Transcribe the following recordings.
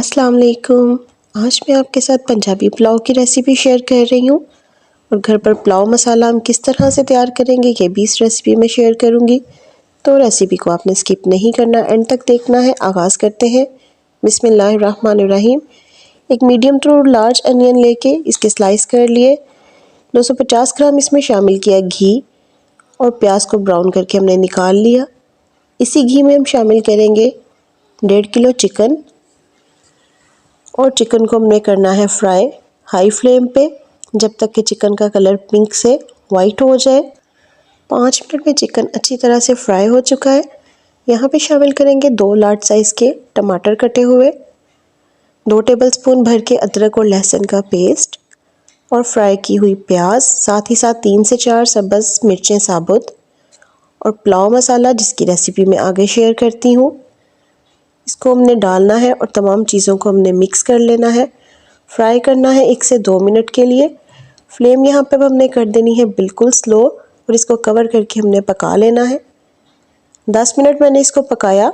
अस्सलाम वालेकुम। आज मैं आपके साथ पंजाबी पुलाव की रेसिपी शेयर कर रही हूँ और घर पर पुलाव मसाला हम किस तरह से तैयार करेंगे ये भी इस रेसिपी में शेयर करूँगी। तो रेसिपी को आपने स्किप नहीं करना, एंड तक देखना है। आगाज़ करते हैं। बिस्मिल्लाहिर्रहमानिर्रहीम। एक मीडियम टू लार्ज अनियन लेके इसके स्लाइस कर लिए। 250 ग्राम इसमें शामिल किया घी और प्याज को ब्राउन करके हमने निकाल लिया। इसी घी में हम शामिल करेंगे 1.5 किलो चिकन और चिकन को हमने करना है फ्राई हाई फ्लेम पे जब तक कि चिकन का कलर पिंक से वाइट हो जाए। 5 मिनट में चिकन अच्छी तरह से फ्राई हो चुका है। यहाँ पे शामिल करेंगे 2 लार्ज साइज़ के टमाटर कटे हुए, 2 टेबलस्पून भर के अदरक और लहसुन का पेस्ट और फ्राई की हुई प्याज, साथ ही साथ 3 से 4 सब्ज़ मिर्चें साबुत और पुलाव मसाला जिसकी रेसिपी मैं आगे शेयर करती हूँ। इसको हमने डालना है और तमाम चीज़ों को हमने मिक्स कर लेना है। फ्राई करना है 1 से 2 मिनट के लिए। फ्लेम यहाँ पे हमने कर देनी है बिल्कुल स्लो और इसको कवर करके हमने पका लेना है। 10 मिनट मैंने इसको पकाया,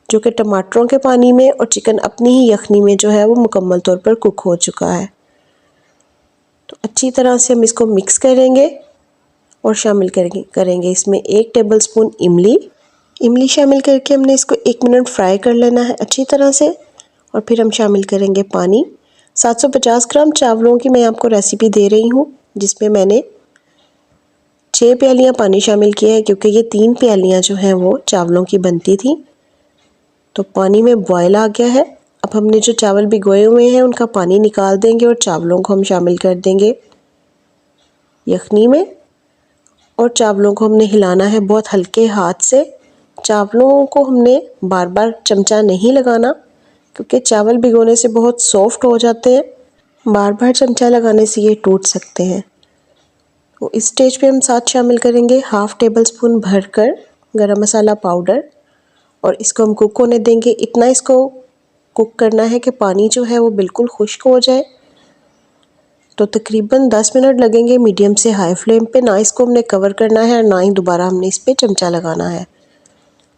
जो कि टमाटरों के पानी में और चिकन अपनी ही यखनी में जो है वो मुकम्मल तौर पर कुक हो चुका है। तो अच्छी तरह से हम इसको मिक्स करेंगे और शामिल करेंगे इसमें 1 टेबलस्पून इमली शामिल करके हमने इसको 1 मिनट फ्राई कर लेना है अच्छी तरह से। और फिर हम शामिल करेंगे पानी। 750 ग्राम चावलों की मैं आपको रेसिपी दे रही हूँ, जिसमें मैंने 6 प्यालियाँ पानी शामिल किया है, क्योंकि ये 3 प्यालियाँ जो हैं वो चावलों की बनती थी। तो पानी में बॉयल आ गया है। अब हमने जो चावल भिगोए हुए हैं उनका पानी निकाल देंगे और चावलों को हम शामिल कर देंगे यखनी में। और चावलों को हमने हिलाना है बहुत हल्के हाथ से। चावलों को हमने बार बार चमचा नहीं लगाना, क्योंकि चावल भिगोने से बहुत सॉफ्ट हो जाते हैं। बार बार चमचा लगाने से ये टूट सकते हैं। तो इस स्टेज पे हम साथ शामिल करेंगे 1/2 टेबलस्पून भरकर गरम मसाला पाउडर और इसको हम कुक होने देंगे। इतना इसको कुक करना है कि पानी जो है वो बिल्कुल खुश्क हो जाए। तो तकरीबन 10 मिनट लगेंगे मीडियम से हाई फ्लेम पे। ना इसको हमने कवर करना है और ना ही दोबारा हमने इस पर चमचा लगाना है।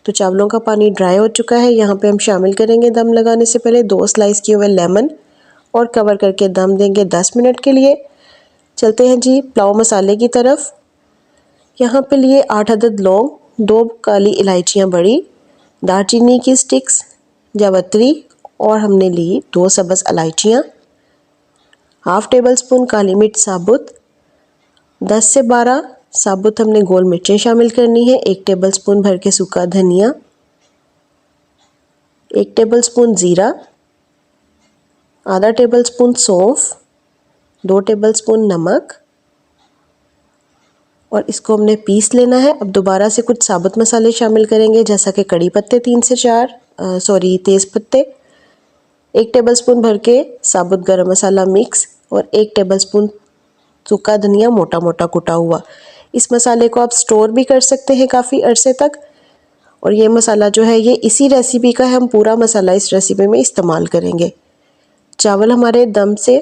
तो चावलों का पानी ड्राई हो चुका है। यहाँ पे हम शामिल करेंगे दम लगाने से पहले 2 स्लाइस किए हुए लेमन और कवर करके दम देंगे 10 मिनट के लिए। चलते हैं जी पुलाव मसाले की तरफ। यहाँ पे लिए 8 अदद लौंग, 2 काली इलायचियाँ बड़ी, दालचीनी की स्टिक्स, जावित्री और हमने ली 2 सब्ज़ इलायचियाँ, 1/2 टेबलस्पून काली मिर्च साबुत, 10 से 12 साबुत हमने गोल मिर्चें शामिल करनी है, 1 टेबलस्पून भर के सूखा धनिया, 1 टेबलस्पून ज़ीरा, आधा टेबलस्पून सौंफ, 2 टेबलस्पून नमक और इसको हमने पीस लेना है। अब दोबारा से कुछ साबुत मसाले शामिल करेंगे, जैसा कि कड़ी पत्ते 3 से 4 तेज़ पत्ते, 1 टेबलस्पून भर के साबुत गरम मसाला मिक्स और 1 टेबलस्पून सूखा धनिया मोटा मोटा कुटा हुआ। इस मसाले को आप स्टोर भी कर सकते हैं काफ़ी अरसे तक। और ये मसाला जो है ये इसी रेसिपी का है, हम पूरा मसाला इस रेसिपी में इस्तेमाल करेंगे। चावल हमारे दम से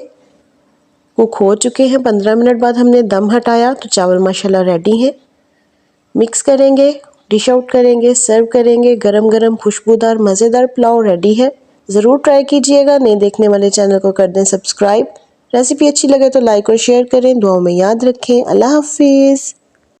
कुक हो चुके हैं। 15 मिनट बाद हमने दम हटाया तो चावल माशाल्लाह रेडी हैं। मिक्स करेंगे, डिश आउट करेंगे, सर्व करेंगे। गरम गरम खुशबूदार मज़ेदार पुलाव रेडी है। ज़रूर ट्राई कीजिएगा। नए देखने वाले चैनल को कर दें सब्सक्राइब। रेसिपी अच्छी लगे तो लाइक और शेयर करें। दुआओं में याद रखें। अल्लाह हाफिज़।